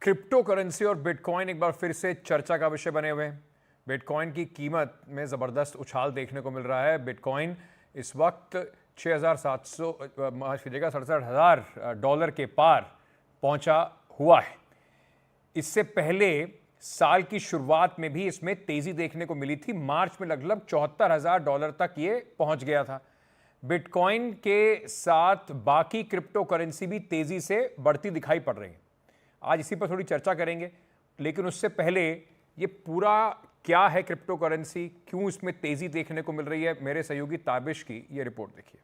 Crypto currency और bitcoin एक बार फिर से चर्चा का विषय बने हुए हैं। बिटकॉइन की कीमत में ज़बरदस्त उछाल देखने को मिल रहा है। बिटकॉइन इस वक्त 6,700 माफ कीजिएगा $67,000 के पार पहुंचा हुआ है। इससे पहले साल की शुरुआत में भी इसमें तेजी देखने को मिली थी। मार्च में लगभग $74,000 तक ये पहुंच गया था। बिटकॉइन के साथ बाकी क्रिप्टो करेंसी भी तेजी से बढ़ती दिखाई पड़ रही है। आज इसी पर थोड़ी चर्चा करेंगे, लेकिन उससे पहले ये पूरा क्या है क्रिप्टो करेंसी, क्यों इसमें तेजी देखने को मिल रही है, मेरे सहयोगी ताबिश की ये रिपोर्ट देखिए।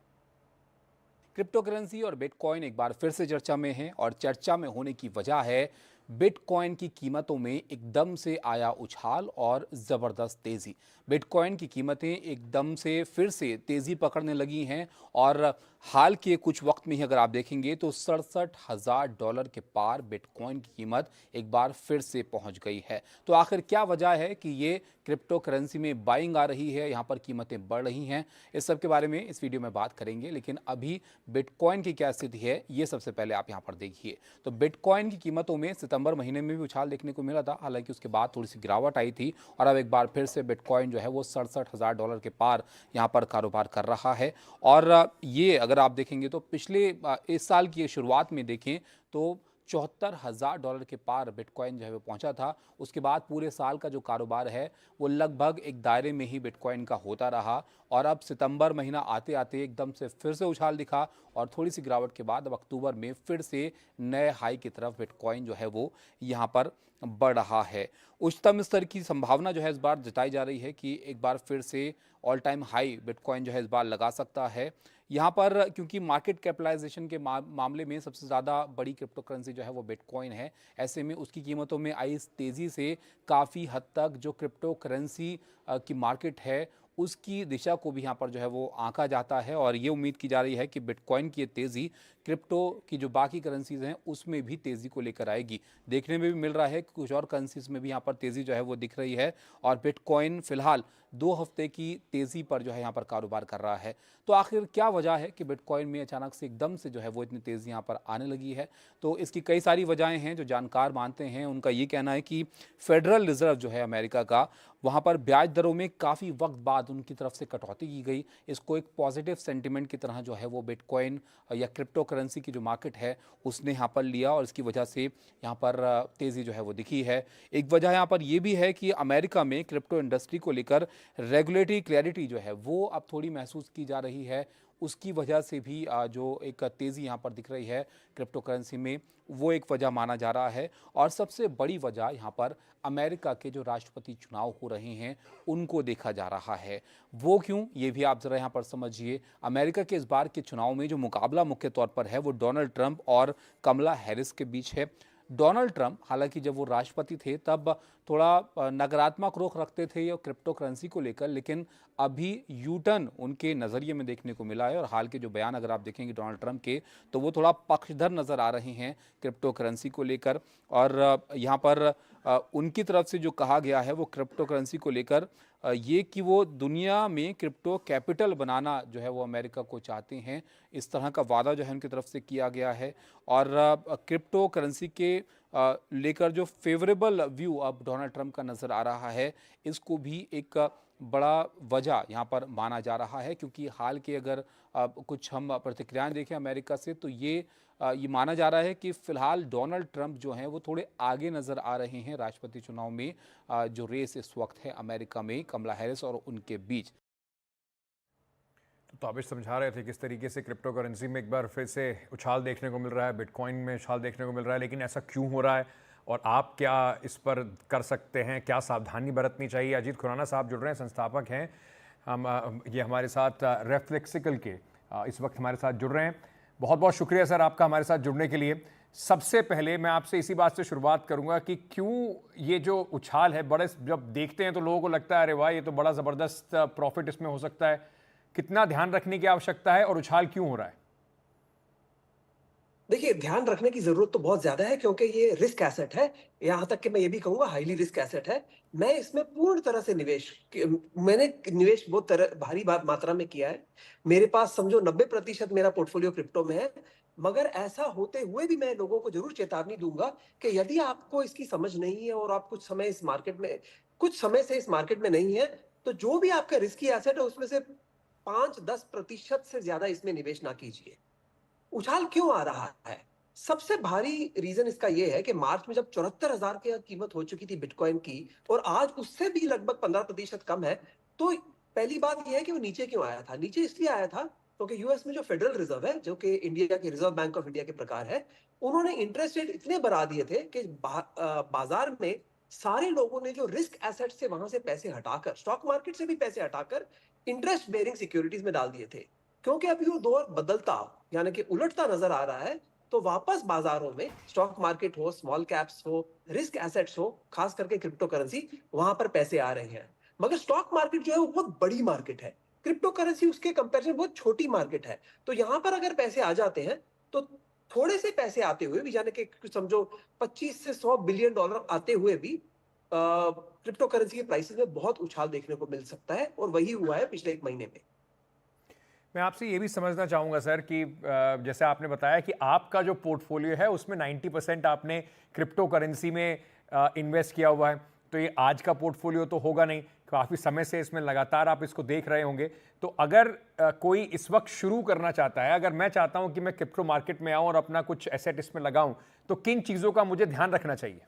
क्रिप्टो करेंसी और बिटकॉइन एक बार फिर से चर्चा में है और चर्चा में होने की वजह है बिटकॉइन की कीमतों में एकदम से आया उछाल और ज़बरदस्त तेज़ी। बिटकॉइन की कीमतें एकदम से फिर से तेज़ी पकड़ने लगी हैं और हाल के कुछ वक्त में ही अगर आप देखेंगे तो $67,000 के पार बिटकॉइन की कीमत एक बार फिर से पहुंच गई है। तो आखिर क्या वजह है कि ये क्रिप्टो करेंसी में बाइंग आ रही है, यहाँ पर कीमतें बढ़ रही हैं, इस सब के बारे में इस वीडियो में बात करेंगे। लेकिन अभी बिटकॉइन की क्या स्थिति है ये सबसे पहले आप यहाँ पर देखिए। तो बिटकॉइन की कीमतों में सितंबर महीने में भी उछाल देखने को मिला था, हालांकि उसके बाद थोड़ी सी गिरावट आई थी और अब एक बार फिर से बिटकॉइन जो है वो $67,000 के पार यहाँ पर कारोबार कर रहा है। और ये अगर आप देखेंगे तो पिछले इस साल की शुरुआत में देखें तो $74,000 के पार बिटकॉइन जो है वो पहुंचा था। उसके बाद पूरे साल का जो कारोबार है वो लगभग एक दायरे में ही बिटकॉइन का होता रहा और अब सितंबर महीना आते आते एकदम से फिर से उछाल दिखा और थोड़ी सी गिरावट के बाद अब अक्टूबर में फिर से नए हाई की तरफ बिटकॉइन जो है वो यहाँ पर बढ़ रहा है। उच्चतम स्तर की संभावना जो है इस बार जताई जा रही है कि एक बार फिर से ऑल टाइम हाई बिटकॉइन जो है इस बार लगा सकता है। यहाँ पर क्योंकि मार्केट कैपिटलाइजेशन के मामले में सबसे ज़्यादा बड़ी क्रिप्टो करेंसी जो है वो बिटकॉइन है, ऐसे में उसकी कीमतों में आई इस तेज़ी से काफ़ी हद तक जो क्रिप्टो करेंसी की मार्केट है उसकी दिशा को भी यहाँ पर जो है वो आंका जाता है और ये उम्मीद की जा रही है कि बिटकॉइन की ये तेज़ी क्रिप्टो की जो बाकी करेंसीज हैं उसमें भी तेज़ी को लेकर आएगी। देखने में भी मिल रहा है कि कुछ और करेंसीज में भी यहाँ पर तेज़ी जो है वो दिख रही है और बिटकॉइन फिलहाल 2 हफ्ते की तेज़ी पर जो है यहाँ पर कारोबार कर रहा है। तो आखिर क्या वजह है कि बिटकॉइन में अचानक से एकदम से जो है वो इतनी तेज़ी यहाँ पर आने लगी है? तो इसकी कई सारी वजहें हैं। जो जानकार मानते हैं उनका ये कहना है कि फेडरल रिजर्व जो है अमेरिका का, वहाँ पर ब्याज दरों में काफ़ी वक्त बाद उनकी तरफ से कटौती की गई। इसको एक पॉजिटिव सेंटिमेंट की तरह जो है वो बिटकॉइन या क्रिप्टो करेंसी की जो मार्केट है उसने यहाँ पर लिया और इसकी वजह से यहाँ पर तेज़ी जो है वो दिखी है। एक वजह यहाँ पर ये भी है कि अमेरिका में क्रिप्टो इंडस्ट्री को लेकर रेगुलेटरी क्लैरिटी जो है वो अब थोड़ी महसूस की जा रही है। उसकी वजह से भी जो एक तेज़ी यहाँ पर दिख रही है क्रिप्टो करेंसी में, वो एक वजह माना जा रहा है। और सबसे बड़ी वजह यहाँ पर अमेरिका के जो राष्ट्रपति चुनाव हो रहे हैं उनको देखा जा रहा है। वो क्यों, ये भी आप ज़रा यहाँ पर समझिए। अमेरिका के इस बार के चुनाव में जो मुकाबला मुख्य तौर पर है वो डोनाल्ड ट्रंप और कमला हैरिस के बीच है। डोनाल्ड ट्रंप हालांकि जब वो राष्ट्रपति थे तब थोड़ा नकारात्मक रुख रखते थे ये क्रिप्टो करेंसी को लेकर, लेकिन अभी यू टर्न उनके नज़रिए में देखने को मिला है और हाल के जो बयान अगर आप देखेंगे डोनाल्ड ट्रंप के तो वो थोड़ा पक्षधर नज़र आ रहे हैं क्रिप्टो करेंसी को लेकर। और यहाँ पर उनकी तरफ से जो कहा गया है वो क्रिप्टो करेंसी को लेकर ये कि वो दुनिया में क्रिप्टो कैपिटल बनाना जो है वो अमेरिका को चाहते हैं, इस तरह का वादा जो है उनकी तरफ से किया गया है। और क्रिप्टो करेंसी के लेकर जो फेवरेबल व्यू अब डोनाल्ड ट्रंप का नज़र आ रहा है, इसको भी एक बड़ा वजह यहाँ पर माना जा रहा है। क्योंकि हाल के अगर कुछ हम प्रतिक्रियाएं देखें अमेरिका से तो ये माना जा रहा है कि फ़िलहाल डोनाल्ड ट्रंप जो हैं वो थोड़े आगे नज़र आ रहे हैं राष्ट्रपति चुनाव में। जो रेस इस वक्त है अमेरिका में कमला हैरिस और उनके बीच। तो ताबिश समझा रहे थे किस तरीके से क्रिप्टो करेंसी में एक बार फिर से उछाल देखने को मिल रहा है, बिटकॉइन में उछाल देखने को मिल रहा है, लेकिन ऐसा क्यों हो रहा है और आप क्या इस पर कर सकते हैं, क्या सावधानी बरतनी चाहिए? अजीत खुराना साहब जुड़ रहे हैं, संस्थापक हैं हम, ये हमारे साथ रेफ्लेक्सिकल के इस वक्त हमारे साथ जुड़ रहे हैं। बहुत बहुत शुक्रिया सर आपका हमारे साथ जुड़ने के लिए। सबसे पहले मैं आपसे इसी बात से शुरुआत करूंगा कि क्यों ये जो उछाल है, बड़े जब देखते हैं तो लोगों को लगता है अरे वाह ये तो बड़ा ज़बरदस्त प्रॉफिट इसमें हो सकता है, कितना ध्यान रखने की आवश्यकता है और उछाल क्यों हो रहा है? देखिए, ध्यान रखने की ज़रूरत तो बहुत ज़्यादा है क्योंकि ये रिस्क एसेट है। यहाँ तक कि मैं ये भी कहूँगा हाइली रिस्क एसेट है। मैं इसमें पूर्ण तरह से मैंने निवेश बहुत भारी मात्रा में किया है। मेरे पास समझो 90% मेरा पोर्टफोलियो क्रिप्टो में है। मगर ऐसा होते हुए भी मैं लोगों को जरूर चेतावनी दूंगा कि यदि आपको इसकी समझ नहीं है और आप कुछ समय से इस मार्केट में नहीं है, तो जो भी आपका रिस्की एसेट है उसमें से 5-10% से ज्यादा इसमें निवेश ना कीजिए। उछाल क्यों आ रहा है? सबसे भारी रीजन इसका यह है कि मार्च में जब 74,000 की कीमत हो चुकी थी बिटकॉइन की और आज उससे भी लगभग 15% कम है, तो पहली बात यह है कि वो नीचे क्यों आया था? नीचे इसलिए आया था क्योंकि यूएस में जो फेडरल रिजर्व है, जो कि इंडिया के रिजर्व बैंक ऑफ इंडिया के प्रकार है, उन्होंने इंटरेस्ट रेट इतने बढ़ा दिए थे कि बाजार में सारे लोगों ने जो रिस्क एसेट से वहां से पैसे हटाकर, स्टॉक मार्केट से भी पैसे हटाकर इंटरेस्ट बेरिंग सिक्योरिटीज में डाल दिए थे। क्योंकि अभी वो दौर बदलता यानी कि उलटता नजर आ रहा है, तो वापस बाजारों में स्टॉक मार्केट हो, स्मॉल कैप्स हो, रिस्क एसेट्स हो, खास करके क्रिप्टो करेंसी, वहां पर पैसे आ रहे हैं। मगर स्टॉक मार्केट जो है वो बहुत बड़ी मार्केट है, क्रिप्टो करेंसी उसके कंपैरिजन बहुत छोटी मार्केट है। तो यहां पर अगर पैसे आ जाते हैं तो थोड़े से पैसे आते हुए भी, यानी कि समझो 25 से 100 बिलियन डॉलर आते हुए भी क्रिप्टो करेंसी के प्राइसेस में बहुत उछाल देखने को मिल सकता है, और वही हुआ है पिछले 1 महीने में। मैं आपसे ये भी समझना चाहूँगा सर कि जैसे आपने बताया कि आपका जो पोर्टफोलियो है उसमें 90% आपने क्रिप्टो करेंसी में इन्वेस्ट किया हुआ है, तो ये आज का पोर्टफोलियो तो होगा नहीं, काफ़ी समय से इसमें लगातार आप इसको देख रहे होंगे। तो अगर कोई इस वक्त शुरू करना चाहता है, अगर मैं चाहता हूँ कि मैं क्रिप्टो मार्केट में आऊँ और अपना कुछ एसेट इसमें लगाऊँ, तो किन चीज़ों का मुझे ध्यान रखना चाहिए?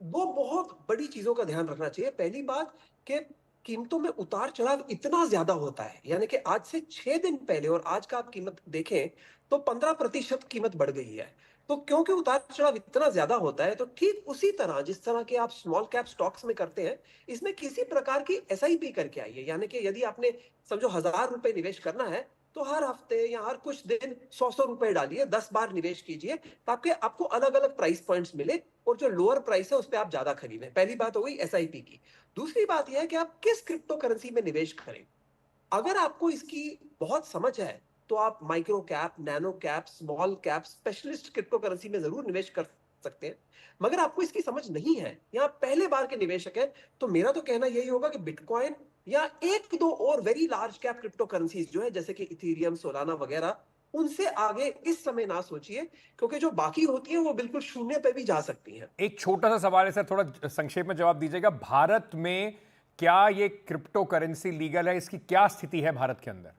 वो बहुत बड़ी चीजों का ध्यान रखना चाहिए। पहली बात कि कीमतों में उतार चढ़ाव इतना ज्यादा होता है, यानी कि आज से 6 दिन पहले और आज का आप कीमत देखें तो 15% कीमत बढ़ गई है। तो क्योंकि उतार चढ़ाव इतना ज्यादा होता है, तो ठीक उसी तरह जिस तरह के आप स्मॉल कैप स्टॉक्स में करते हैं, इसमें किसी प्रकार की एसआईपी करके आइए। यानी कि यदि आपने समझो 1,000 रुपए निवेश करना है, तो हर हफ्ते या हर कुछ दिन 100 रुपए डालिए, 10 बार निवेश कीजिए, ताकि आपको अलग अलग प्राइस पॉइंट्स मिले और जो लोअर प्राइस है उस पर आप ज्यादा खरीदें। पहली बात हो गई एसआईपी की। दूसरी बात यह है कि आप किस क्रिप्टो करेंसी में निवेश करें। अगर आपको इसकी बहुत समझ है, तो आप micro cap, nano cap, small cap, specialist crypto currency में जरूर निवेश कर सकते हैं। मगर आपको इसकी समझ नहीं है या आप पहले बार के निवेशक हैं, तो मेरा तो कहना यही होगा कि बिटकॉइन या एक दो और very large cap crypto currencies जो है, जैसे कि इथेरियम, सोलाना वगैरह, उनसे आगे इस समय ना सोचिए, क्योंकि जो बाकी होती है वो बिल्कुल शून्य पे भी जा सकती हैं। एक छोटा सा सवाल है सर, थोड़ा संक्षेप में जवाब दीजिएगा। भारत में क्या ये क्रिप्टो करेंसी लीगल है? इसकी क्या स्थिति है भारत के अंदर?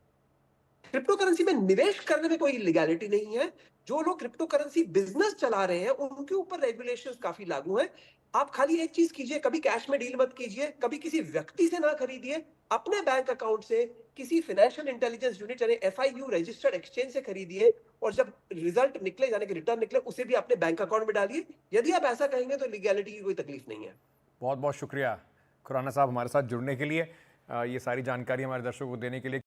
क्रिप्टो करेंसी में निवेश करने में कोई लीगैलिटी नहीं है। जो लोग क्रिप्टो करेंसी बिजनेस चला रहे हैं उनके ऊपर रेगुलेशंस काफी लागू हैं। आप खाली एक चीज कीजिए, कभी कैश में डील मत कीजिए, कभी किसी व्यक्ति से ना खरीदिए, अपने बैंक अकाउंट से किसी फाइनेंशियल इंटेलिजेंस यूनिट यानी एफआईयू रजिस्टर्ड एक्सचेंज से खरीदिए, और जब रिजल्ट निकले यानी कि रिटर्न निकले उसे भी अपने बैंक अकाउंट में डालिए। यदि आप ऐसा कहेंगे तो लीगैलिटी की कोई तकलीफ नहीं है। बहुत बहुत शुक्रिया खुराना साहब हमारे साथ जुड़ने के लिए, ये सारी जानकारी हमारे दर्शकों को देने के लिए।